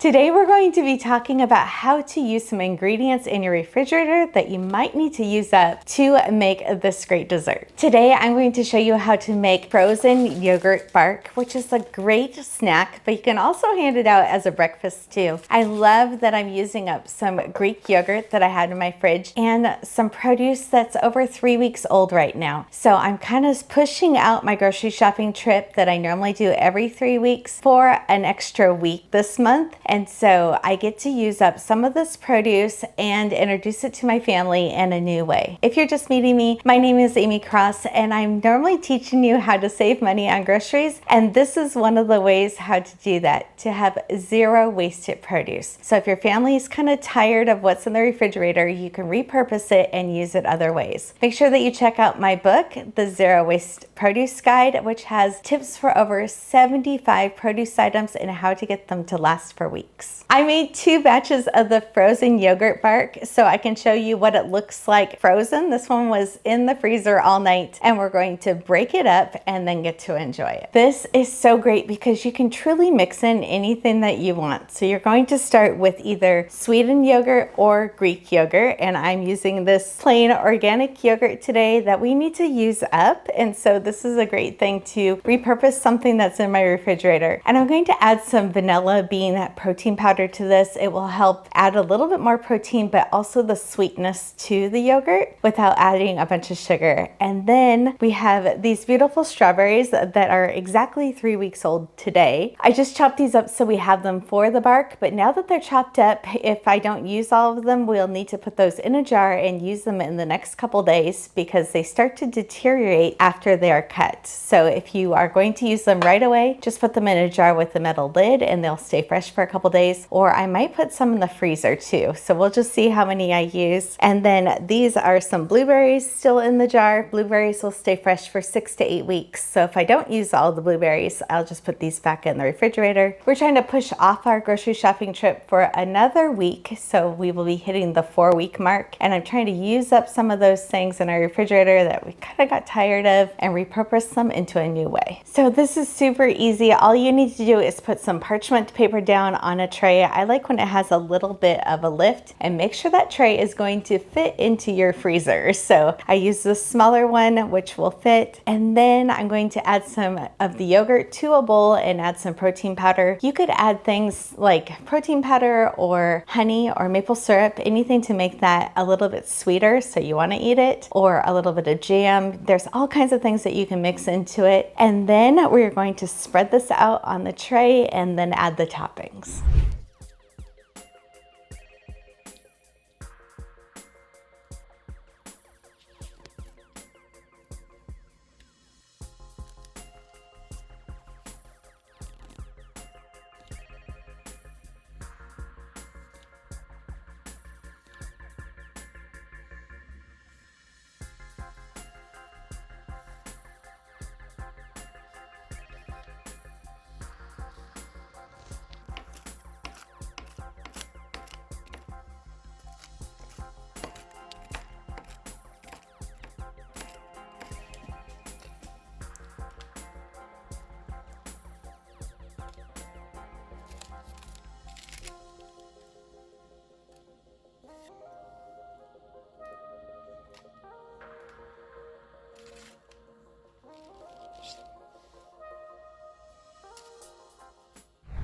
Today we're going to be talking about how to use some ingredients in your refrigerator that you might need to use up to make this great dessert. Today I'm going to show you how to make frozen yogurt bark, which is a great snack, but you can also hand it out as a breakfast too. I love that I'm using up some Greek yogurt that I had in my fridge and some produce that's over 3 weeks old right now. So I'm kind of pushing out my grocery shopping trip that I normally do every 3 weeks for an extra week this month. And so I get to use up some of this produce and introduce it to my family in a new way. If you're just meeting me, my name is 𝐂𝐎𝐍𝐶𝐄, and I'm normally teaching you how to save money on groceries. And this is one of the ways how to do that, to have zero wasted produce. So if your family is kind of tired of what's in the refrigerator, you can repurpose it and use it other ways. Make sure that you check out my book, The Zero Waste Produce Guide, which has tips for over 75 produce items and how to get them to last for weeks. I made 2 batches of the frozen yogurt bark so I can show you what it looks like frozen. This one was in the freezer all night, and we're going to break it up and then get to enjoy it. This is so great because you can truly mix in anything that you want. So you're going to start with either sweetened yogurt or Greek yogurt, and I'm using this plain organic yogurt today that we need to use up, and so this is a great thing to repurpose something that's in my refrigerator. And I'm going to add some vanilla bean protein powder to this. It will help add a little bit more protein, but also the sweetness to the yogurt without adding a bunch of sugar. And then we have these beautiful strawberries that are exactly 3 weeks old today. I just chopped these up so we have them for the bark, but now that they're chopped up, if I don't use all of them, we'll need to put those in a jar and use them in the next couple days because they start to deteriorate after they are cut. So if you are going to use them right away, just put them in a jar with a metal lid and they'll stay fresh for a couple days, or I might put some in the freezer too. So we'll just see how many I use. And then these are some blueberries still in the jar. Blueberries will stay fresh for 6 to 8 weeks. So if I don't use all the blueberries, I'll just put these back in the refrigerator. We're trying to push off our grocery shopping trip for another week. So we will be hitting the 4-week mark. And I'm trying to use up some of those things in our refrigerator that we kind of got tired of and repurpose them into a new way. So this is super easy. All you need to do is put some parchment paper down on a tray. I like when it has a little bit of a lift, and make sure that tray is going to fit into your freezer. So I use the smaller one, which will fit. And then I'm going to add some of the yogurt to a bowl and add some protein powder. You could add things like protein powder or honey or maple syrup, anything to make that a little bit sweeter so you want to eat it, or a little bit of jam. There's all kinds of things that you can mix into it. And then we're going to spread this out on the tray and then add the toppings.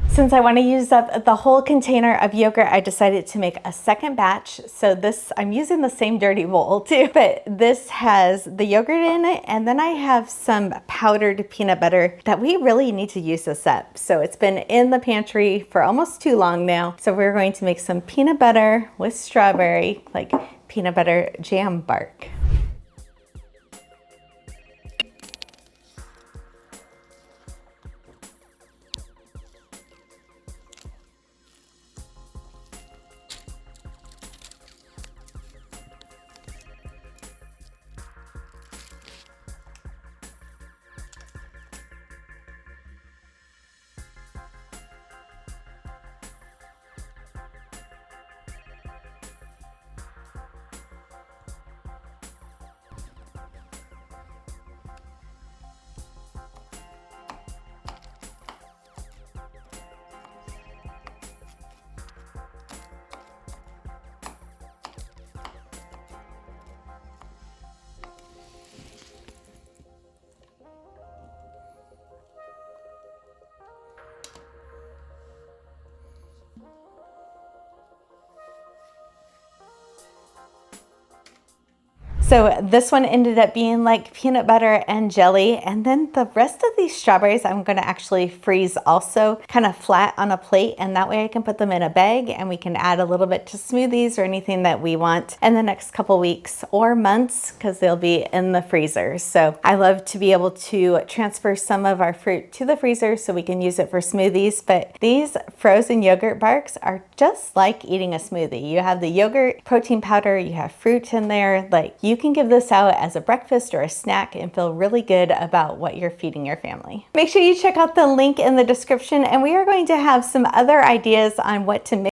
Since I want to use up the whole container of yogurt, I decided to make a second batch. So this, I'm using the same dirty bowl too, but this has the yogurt in it, and then I have some powdered peanut butter that we really need to use this up. So it's been in the pantry for almost too long now. So we're going to make some peanut butter with strawberry, like peanut butter jam bark. So this one ended up being like peanut butter and jelly. And then the rest of these strawberries, I'm gonna actually freeze also kind of flat on a plate. And that way I can put them in a bag and we can add a little bit to smoothies or anything that we want in the next couple weeks or months, because they'll be in the freezer. So I love to be able to transfer some of our fruit to the freezer so we can use it for smoothies. But these frozen yogurt barks are just like eating a smoothie. You have the yogurt, protein powder, you have fruit in there. Like, you can give this out as a breakfast or a snack and feel really good about what you're feeding your family. Make sure you check out the link in the description, and we are going to have some other ideas on what to mix